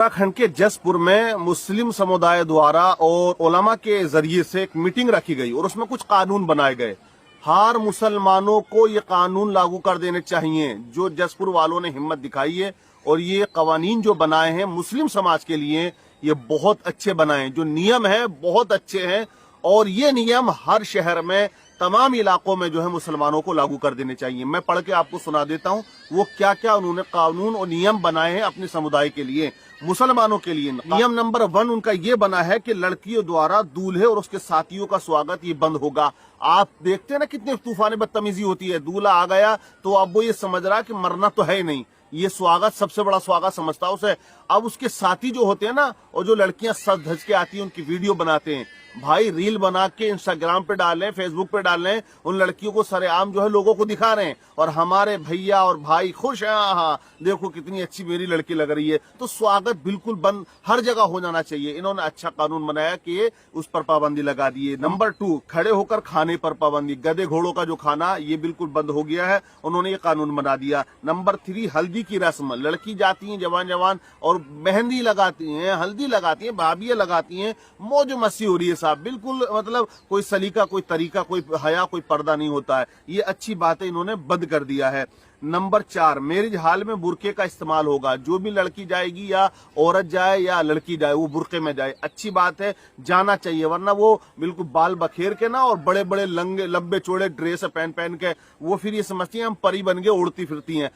उत्तराखंड के जसपुर में मुस्लिम समुदाय द्वारा और उलमा के जरिए से एक मीटिंग रखी गई और उसमें कुछ कानून बनाए गए। हर मुसलमानों को ये कानून लागू कर देने चाहिए। जो जसपुर वालों ने हिम्मत दिखाई है और ये कवानीन जो बनाए हैं मुस्लिम समाज के लिए, ये बहुत अच्छे बनाए हैं। जो नियम है बहुत अच्छे हैं और ये नियम हर शहर में तमाम इलाकों में जो है मुसलमानों को लागू कर देने चाहिए। मैं पढ़ के आपको सुना देता हूँ वो क्या क्या उन्होंने कानून और नियम बनाए हैं अपने समुदाय के लिए, मुसलमानों के लिए। नियम नंबर 1 उनका ये बना है कि लड़कियों द्वारा दूल्हे और उसके साथियों का स्वागत ये बंद होगा। आप देखते हैं ना कितने तूफान बदतमीजी होती है। दूल्हा आ गया तो अब वो ये समझ रहा है कि मरना तो है ही नहीं, ये स्वागत सबसे बड़ा स्वागत समझता है उसे। अब उसके साथी जो होते हैं ना, और जो लड़कियां सज धज के आती हैं उनकी वीडियो बनाते हैं, भाई रील बना के इंस्टाग्राम पे डाल रहे, फेसबुक पे डाल रहे, उन लड़कियों को सरेआम जो है लोगों को दिखा रहे हैं और हमारे भैया और भाई खुश हैं, हाँ देखो कितनी अच्छी मेरी लड़की लग रही है। तो स्वागत बिल्कुल बंद हर जगह हो जाना चाहिए। इन्होंने अच्छा कानून बनाया कि उस पर पाबंदी लगा दी है। नंबर 2, खड़े होकर खाने पर पाबंदी। गधे घोड़ों का जो खाना ये बिल्कुल बंद हो गया है, उन्होंने ये कानून बना दिया। नंबर 3, हल्दी की रस्म। लड़की जाती है जवान जवान और मेहंदी लगाती हैं, हल्दी लगाती हैं, भाभियां लगाती हैं, मौज मस्ती हो रही है साहब। बिल्कुल मतलब कोई सलीका, कोई तरीका, कोई हया, कोई पर्दा नहीं होता है। ये अच्छी बात है, इन्होंने बंद कर दिया है। नंबर 4, मैरिज हाल में बुरके का इस्तेमाल होगा। जो भी लड़की जाएगी या औरत जाए या लड़की जाए वो बुरके में जाए, अच्छी बात है, जाना चाहिए। वरना वो बिल्कुल बाल बखेर के ना और बड़े बड़े लंगे लंबे चौड़े ड्रेस पहन पहन के वो फिर ये समझती हैं हम परी बन के उड़ती फिरती हैं।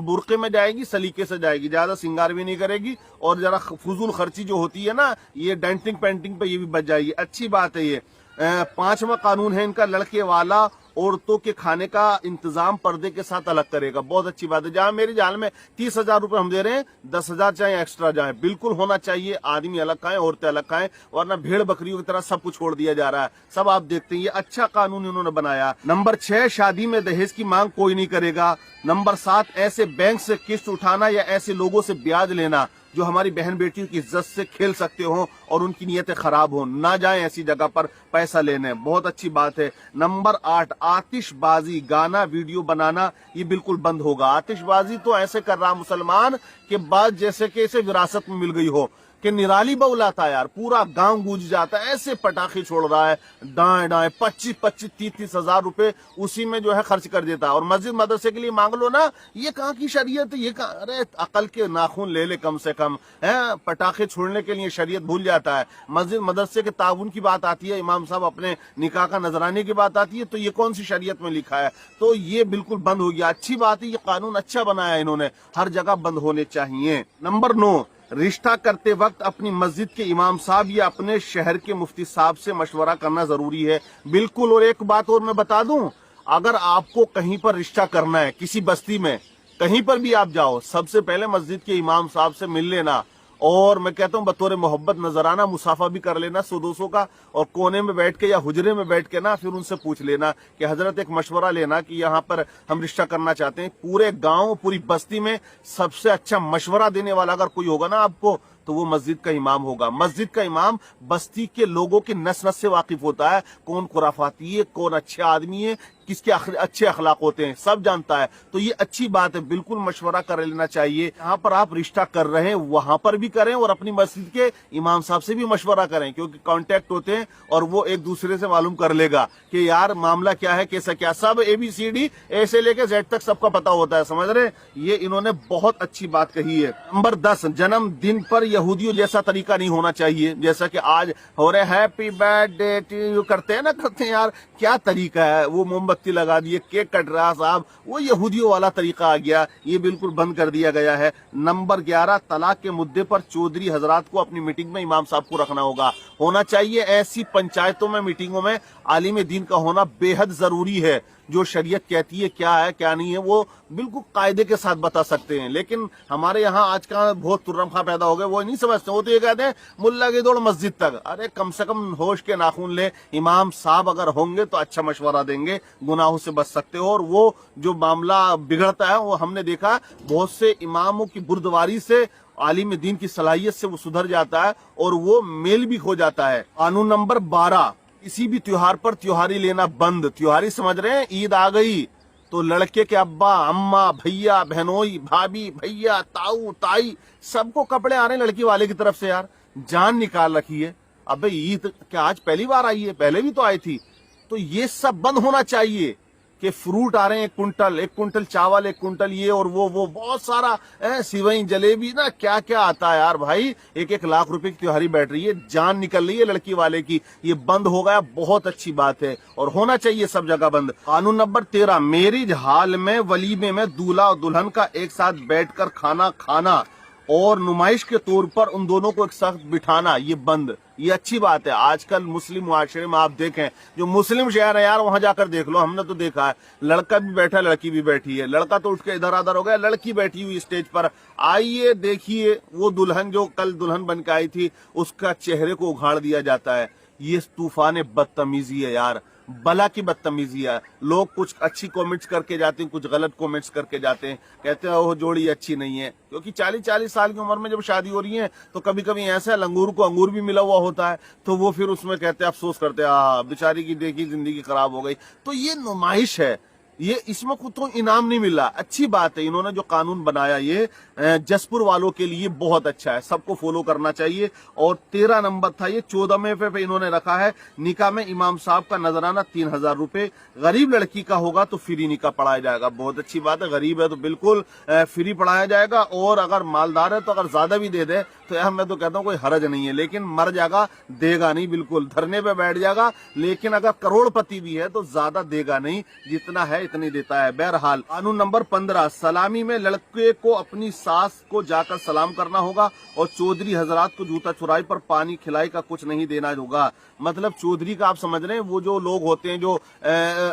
बुरके में जाएगी, सलीके से जाएगी, ज्यादा श्रृंगार भी नहीं करेगी और जरा फजूल खर्ची जो होती है ना, ये डेंटिंग पेंटिंग पे ये भी बच जाएगी। अच्छी बात है ये। 5वां कानून है इनका, लड़के वाला औरतों के खाने का इंतजाम पर्दे के साथ अलग करेगा। बहुत अच्छी बात है। जहां मेरी जान में 30,000 रुपए हम दे रहे हैं, 10,000 चाहे एक्स्ट्रा जाए, बिल्कुल होना चाहिए। आदमी अलग खाएं, औरतें अलग खाएं, वरना भेड़ बकरियों की तरह सब कुछ छोड़ दिया जा रहा है। सब आप देखते हैं, ये अच्छा कानून इन्होंने बनाया। नंबर 6, शादी में दहेज की मांग कोई नहीं करेगा। नंबर 7, ऐसे बैंक से किस्त उठाना या ऐसे लोगों से ब्याज लेना जो हमारी बहन बेटियों की इज्जत से खेल सकते हो और उनकी नीयतें खराब हो, ना जाएं ऐसी जगह पर पैसा लेने। बहुत अच्छी बात है। नंबर 8, आतिशबाजी, गाना वीडियो बनाना ये बिल्कुल बंद होगा। आतिशबाजी तो ऐसे कर रहा मुसलमान के बाद जैसे कि इसे विरासत में मिल गई हो कि निराली बउलाता यार, पूरा गांव गूंज जाता है, ऐसे पटाखे छोड़ रहा है दाएं दाएं। 25-25, 30-30 हजार रुपए उसी में जो है खर्च कर देता है। और मस्जिद मदरसे के लिए मांग लो ना, ये कहाँ की शरीयत है, ये कहाँ, अरे अकल के नाखून ले कम से कम है। पटाखे छोड़ने के लिए शरीयत भूल जाता है। मस्जिद मदरसे के ताउन की बात आती है, इमाम साहब अपने निकाह का नजराने की बात आती है, तो ये कौन सी शरीयत में लिखा है? तो ये बिल्कुल बंद हो गया। अच्छी बात है, ये कानून अच्छा बनाया इन्होंने, हर जगह बंद होने चाहिए। नंबर 9, रिश्ता करते वक्त अपनी मस्जिद के इमाम साहब या अपने शहर के मुफ्ती साहब से मशवरा करना जरूरी है। बिल्कुल। और एक बात और मैं बता दूं, अगर आपको कहीं पर रिश्ता करना है, किसी बस्ती में कहीं पर भी आप जाओ, सबसे पहले मस्जिद के इमाम साहब से मिल लेना और मैं कहता हूँ बतौर मोहब्बत नजराना मुसाफा भी कर लेना 100-200 का, और कोने में बैठ के या हुजरे में बैठ के ना फिर उनसे पूछ लेना कि हजरत एक मशवरा लेना कि यहाँ पर हम रिश्ता करना चाहते हैं। पूरे गांव पूरी बस्ती में सबसे अच्छा मशवरा देने वाला अगर कोई होगा ना आपको, तो वो मस्जिद का इमाम होगा। मस्जिद का इमाम बस्ती के लोगों के नस नस से वाकिफ होता है, कौन खुराफाती है, कौन अच्छे आदमी है, किसके अच्छे अखलाक होते हैं, सब जानता है। तो ये अच्छी बात है, बिल्कुल मशवरा कर लेना चाहिए। यहाँ पर आप रिश्ता कर रहे हैं वहां पर भी करें और अपनी मस्जिद के इमाम साहब से भी मशवरा करें, क्योंकि कांटेक्ट होते हैं और वो एक दूसरे से मालूम कर लेगा कि यार मामला क्या है, कैसा क्या, सब ABCD A से लेकर Z तक सबका पता होता है, समझ रहे? ये इन्होंने बहुत अच्छी बात कही है। नंबर 10, जन्मदिन पर यहूदियों जैसा तरीका नहीं होना चाहिए। जैसा कि आज हो रहे हैप्पी बर्थडे टू यू करते हैं ना, करते हैं यार, क्या तरीका है, वो मोमबत्ती लगा दिए, केक कट रहा साहब, वो यहूदियों वाला तरीका आ गया, ये बिल्कुल बंद कर दिया गया है। नंबर 11, तलाक के मुद्दे पर चौधरी हजरात को अपनी मीटिंग में इमाम साहब को रखना होना चाहिए। ऐसी पंचायतों में, मीटिंगों में आलिम दीन का होना बेहद जरूरी है। जो शरीयत कहती है क्या है क्या नहीं है वो बिल्कुल कायदे के साथ बता सकते हैं। लेकिन हमारे यहाँ आज का बहुत तुर्रम खा पैदा हो गए, वो नहीं समझते, वो तो ये कहते हैं मुल्ला की दौड़ मस्जिद तक। अरे कम से कम होश के नाखून ले, इमाम साहब अगर होंगे तो अच्छा मशवरा देंगे, गुनाहों से बच सकते हो। और वो जो मामला बिगड़ता है वो हमने देखा, बहुत से इमामों की बुर्दवारी से आलिम दीन की सलाहियत से वो सुधर जाता है और वो मेल भी खो जाता है। कानून नंबर 12, किसी भी त्योहार पर त्योहारी लेना बंद। त्योहारी समझ रहे हैं, ईद आ गई, तो लड़के के अब्बा अम्मा भैया बहनोई भाभी भैया ताऊ ताई सबको कपड़े आ रहे हैं लड़की वाले की तरफ से यार, जान निकाल रखी है। अबे ईद क्या आज पहली बार आई है, पहले भी तो आई थी। तो ये सब बंद होना चाहिए कि फ्रूट आ रहे हैं 1 कुंटल चावल, 1 कुंटल ये और वो बहुत सारा सिवई जलेबी ना क्या क्या आता है यार भाई। 1-1 लाख रुपए की त्योहारी बैठ रही है, जान निकल रही है लड़की वाले की। ये बंद हो गया, बहुत अच्छी बात है और होना चाहिए सब जगह बंद। कानून नंबर 13, मैरिज हाल में वलीमे में दूल्हा और दुल्हन का एक साथ बैठकर खाना खाना और नुमाइश के तौर पर उन दोनों को एक साथ बिठाना, ये बंद। ये अच्छी बात है। आजकल मुस्लिम मुआशरे में आप देखें, जो मुस्लिम शहर है यार वहां जाकर देख लो, हमने तो देखा है लड़का भी बैठा लड़की भी बैठी है, लड़का तो उठ के इधर उधर हो गया, लड़की बैठी हुई स्टेज पर। आइए देखिए वो दुल्हन जो कल दुल्हन बन के आई थी उसका चेहरे को उघाड़ दिया जाता है। ये तूफान बदतमीजी है यार, बला की बदतमीजी है। लोग कुछ अच्छी कमेंट्स करके जाते हैं, कुछ गलत कमेंट्स करके जाते हैं, कहते हैं वो जोड़ी अच्छी नहीं है। क्योंकि 40-40 साल की उम्र में जब शादी हो रही है तो कभी कभी ऐसा है लंगूर को अंगूर भी मिला हुआ होता है, तो वो फिर उसमें कहते हैं अफसोस करते हैं बेचारी की देखी जिंदगी खराब हो गई। तो ये नुमाइश है, ये इसमें कुछ तो इनाम नहीं मिला। अच्छी बात है, इन्होंने जो कानून बनाया ये जसपुर वालों के लिए बहुत अच्छा है, सबको फॉलो करना चाहिए। और 13 नंबर था ये, 14वें पे इन्होंने रखा है निकाह में इमाम साहब का नजराना 3000 रुपए, गरीब लड़की का होगा तो फ्री निकाह पढ़ाया जाएगा। बहुत अच्छी बात है, गरीब है तो बिल्कुल फ्री पढ़ाया जाएगा, और अगर मालदार है तो अगर ज्यादा भी दे दे तो यार मैं तो कहता हूँ कोई हरज नहीं है, लेकिन मर जाएगा, देगा नहीं, बिल्कुल धरने पे बैठ जाएगा। लेकिन अगर करोड़पति भी है तो ज्यादा देगा नहीं, जितना है इतनी देता है। बहरहाल कानून नंबर 15, सलामी में लड़के को अपनी सास को जाकर सलाम करना होगा और चौधरी हजरात को जूता चुराई पर पानी खिलाई का कुछ नहीं देना होगा। मतलब चौधरी का आप समझ रहे हैं, वो जो लोग होते हैं जो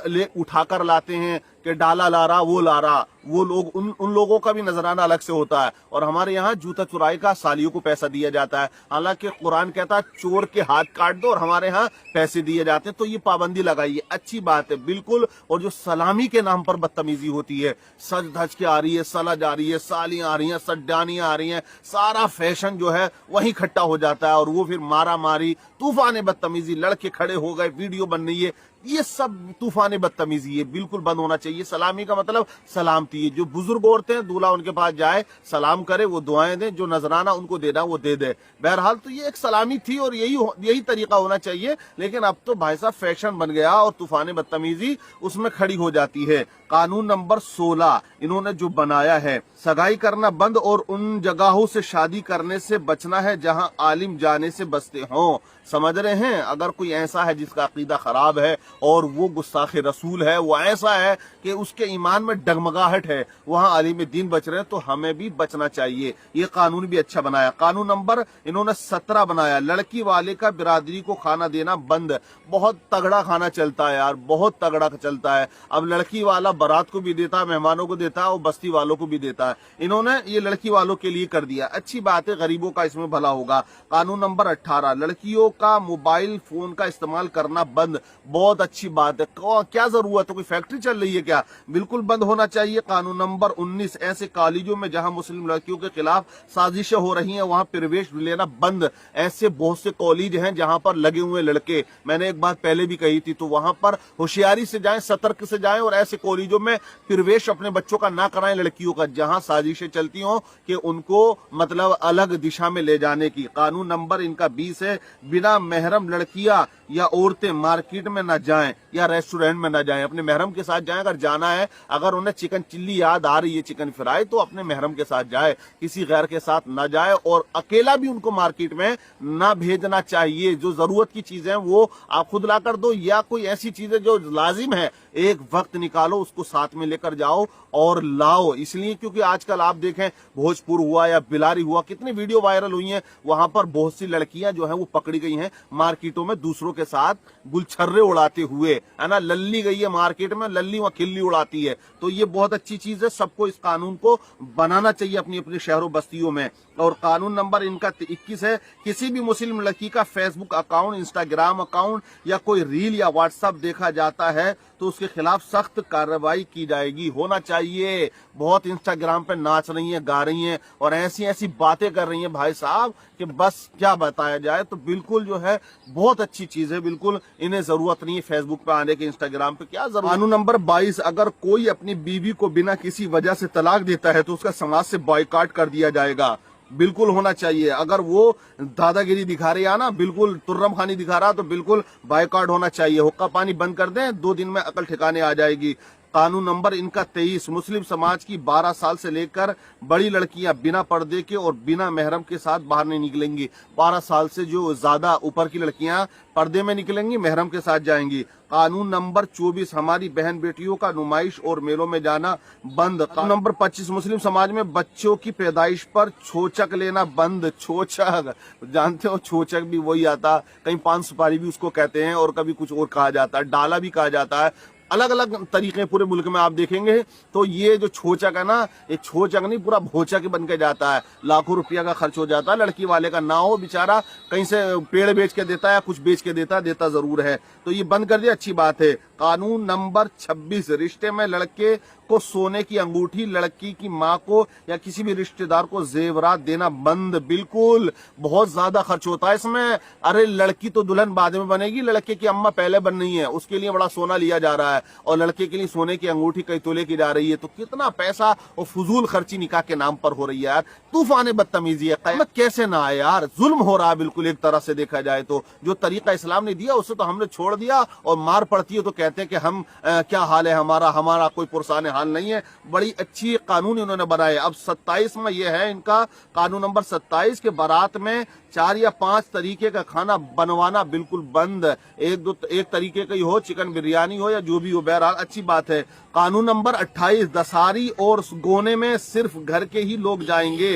ले उठाकर लाते हैं कि डाला ला रहा वो ला रहा, वो लोग उन लोगों का भी नजराना अलग से होता है। और हमारे यहाँ जूता चुराई का सालियों को पैसा दिया जाता है, हालांकि कुरान कहता है चोर के हाथ काट दो, और हमारे यहाँ पैसे दिए जाते हैं। तो ये पाबंदी लगाई है, अच्छी बात है बिल्कुल। और जो सलामी के नाम पर बदतमीजी होती है, सज धज के आ रही है, सलज आ रही है, सालियां आ रही हैं, सड्डानियां आ रही हैं, सारा फैशन जो है वही इकट्ठा हो जाता है और वो फिर मारा मारी तूफान बदतमीजी, लड़के खड़े हो गए, वीडियो बन रही है, ये सब तूफान बदतमीजी है, बिल्कुल बंद होना चाहिए। सलामी का मतलब सलामती है, जो बुजुर्ग औरतें हैं दूल्हा उनके पास जाए, सलाम करे, वो दुआएं दे, जो नजराना उनको देना वो दे दे। बहरहाल तो ये एक सलामी थी और यही तरीका होना चाहिए। लेकिन अब तो भाई साहब फैशन बन गया और तूफान बदतमीजी उसमें खड़ी हो जाती है। कानून नंबर 16 इन्होंने जो बनाया है, सगाई करना बंद और उन जगहों से शादी करने से बचना है जहां आलिम जाने से बचते हों। समझ रहे हैं, अगर कोई ऐसा है जिसका अकीदा खराब है और वो गुस्ताखे रसूल है, वो ऐसा है कि उसके ईमान में डगमगाहट है, वहां आलिम दीन बच रहे हैं, तो हमें भी बचना चाहिए। ये कानून भी अच्छा बनाया। कानून नंबर इन्होंने 17 बनाया, लड़की वाले का बिरादरी को खाना देना बंद। बहुत तगड़ा खाना चलता है यार, बहुत तगड़ा चलता है। अब लड़की वाला बारात को भी देता है, मेहमानों को देता है और बस्ती वालों को भी देता है। इन्होंने ये लड़की वालों के लिए कर दिया, अच्छी बात है, गरीबों का इसमें भला होगा। कानून नंबर 18, लड़कियों का मोबाइल फोन का इस्तेमाल करना बंद। बहुत अच्छी बात है, क्या जरूरत है, कोई फैक्ट्री चल रही है क्या? बिल्कुल बंद होना चाहिए। कानून नंबर 19, ऐसे कॉलेजों में जहां मुस्लिम लड़कियों के खिलाफ साजिशें हो रही हैं वहां प्रवेश लेना बंद। ऐसे बहुत से कॉलेज हैं जहां पर लगे हुए लड़के, मैंने एक बात पहले भी कही थी, तो वहां पर होशियारी से जाएं, सतर्क से जाएं और ऐसे कॉलेजों में प्रवेश अपने बच्चों का ना कराएं, लड़कियों का, जहां साजिशें चलती हों कि उनको मतलब अलग दिशा में ले जाने की। कानून नंबर इनका 20 है, बिना महरम लड़कियां या औरतें मार्केट में न जाएं या रेस्टोरेंट में न जाएं, अपने महरम के साथ जाएं। अगर जाना है, अगर उन्हें चिकन चिल्ली याद आ रही है, चिकन फ्राई, तो अपने महरम के साथ जाए, किसी गैर के साथ न जाए। और अकेला भी उनको मार्केट में न भेजना चाहिए। जो जरूरत की चीजें वो आप खुद ला कर दो, या कोई ऐसी चीजें जो लाजिम है एक वक्त निकालो, उसको साथ में लेकर जाओ और लाओ। इसलिए क्योंकि आजकल आप देखें भोजपुर हुआ या बिलारी हुआ, कितनी वीडियो वायरल हुई हैं, वहां पर बहुत सी लड़कियां जो हैं वो पकड़ी गई हैं मार्केटों में दूसरों के साथ गुलछर्रे उड़ाते हुए, है ना, लल्ली गई है मार्केट में, लल्ली वहां खिल्ली उड़ाती है। तो ये बहुत अच्छी चीज है, सबको इस कानून को बनाना चाहिए अपनी अपनी शहरों बस्तियों में। और कानून नंबर इनका 21 है, किसी भी मुस्लिम लड़की का फेसबुक अकाउंट, इंस्टाग्राम अकाउंट या कोई रील या व्हाट्सएप देखा जाता है तो उसके खिलाफ सख्त कार्रवाई की जाएगी। होना चाहिए। बहुत इंस्टाग्राम पे नाच रही हैं, गा रही हैं और ऐसी ऐसी बातें कर रही हैं भाई साहब कि बस क्या बताया जाए। तो बिल्कुल जो है बहुत अच्छी चीज चीज है, बिल्कुल इन्हें जरूरत नहीं है फेसबुक पे आने की, इंस्टाग्राम पे क्या जरूरत। कानून नंबर 22, अगर कोई अपनी बीवी को बिना किसी वजह से तलाक देता है तो उसका समाज से बॉयकॉट कर दिया जाएगा। बिल्कुल होना चाहिए। अगर वो दादागिरी दिखा रही है ना, बिल्कुल तुर्रम खानी दिखा रहा, तो बिल्कुल बायकॉट होना चाहिए। हुक्का पानी बंद कर दें, 2 दिन में अकल ठिकाने आ जाएगी। कानून नंबर इनका 23, मुस्लिम समाज की 12 साल से लेकर बड़ी लड़कियां बिना पर्दे के और बिना महरम के साथ बाहर नहीं निकलेंगी। 12 साल से जो ज्यादा ऊपर की लड़कियां पर्दे में निकलेंगी, महरम के साथ जाएंगी। कानून नंबर 24, हमारी बहन बेटियों का नुमाइश और मेलों में जाना बंद। कानून नंबर 25, मुस्लिम समाज में बच्चों की पैदाइश पर छोचक लेना बंद। छोचक जानते हो, छोचक भी वही आता, कहीं पान सुपारी भी उसको कहते हैं और कभी कुछ और कहा जाता है, डाला भी कहा जाता है। अलग अलग तरीके पूरे मुल्क में आप देखेंगे। तो ये जो छोचक है ना, ये छोचक नहीं, पूरा भोचक बन के जाता है। लाखों रुपया का खर्च हो जाता है, लड़की वाले का ना हो, बेचारा कहीं से पेड़ बेच के देता है, कुछ बेच के देता जरूर है। तो ये बंद कर दिया, अच्छी बात है। कानून नंबर 26, रिश्ते में लड़के को सोने की अंगूठी, लड़की की माँ को या किसी भी रिश्तेदार को जेवरात देना बंद। बिल्कुल, बहुत ज्यादा खर्च होता है इसमें। अरे लड़की तो दुल्हन बाद में बनेगी, लड़के की अम्मा पहले बन रही है, उसके लिए बड़ा सोना लिया जा रहा है और लड़के के लिए सोने की अंगूठी कई तोले की जा रही है। तो कितना पैसा और फजूल खर्ची निकाह के नाम पर हो रही है यार। तूफान बदतमीजी है, क़यामत कैसे ना आए यार। जुल्म हो रहा है बिल्कुल, एक तरह से देखा जाए तो। जो तरीका इस्लाम ने दिया उसे तो हमने छोड़ दिया, और मार पड़ती है तो कहते हैं कि हम क्या हाल है हमारा कोई पुरसान हाल नहीं है। बड़ी अच्छी कानून इन्होंने बनाए। अब 27 में यह है इनका कानून नंबर 27 के बारात में 4 या 5 तरीके का खाना बनवाना बिल्कुल बंद। एक तरीके का ही हो, चिकन बिरयानी हो या जो भी हो, बहरहाल अच्छी बात है। कानून नंबर 28, दसारी और गोने में सिर्फ घर के ही लोग जाएंगे।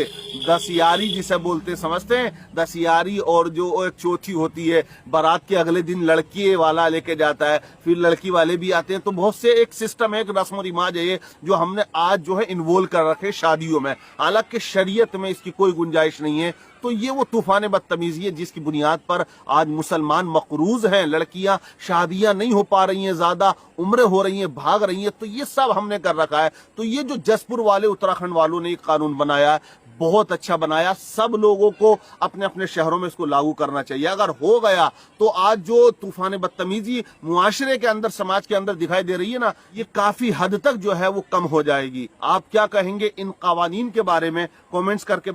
दसियारी जिसे बोलते समझते हैं, दसियारी और जो एक चौथी होती है, बारात के अगले दिन लड़की वाला लेके जाता है, फिर लड़की वाले भी आते हैं। तो बहुत से एक सिस्टम है, एक रस्म और रिवाज है ये, जो हमने आज जो है इन्वॉल्व कर रखे शादियों में। हालांकि शरीयत में इसकी कोई गुंजाइश नहीं है। तो ये वो तूफान बदतमीजी है जिसकी बुनियाद पर आज मुसलमान मकरूज हैं। लड़कियां शादियां नहीं हो पा रही हैं, ज्यादा उम्रें हो रही हैं, भाग रही हैं। तो ये सब हमने कर रखा है। तो ये जो जसपुर वाले, उत्तराखंड वालों ने एक कानून बनाया है, बहुत अच्छा बनाया। सब लोगों को अपने अपने शहरों में इसको लागू करना चाहिए। अगर हो गया तो आज जो तूफान बदतमीजी मुआशरे के अंदर, समाज के अंदर दिखाई दे रही है ना, ये काफी हद तक जो है वो कम हो जाएगी। आप क्या कहेंगे इन कवानीन के बारे में? कमेंट्स करके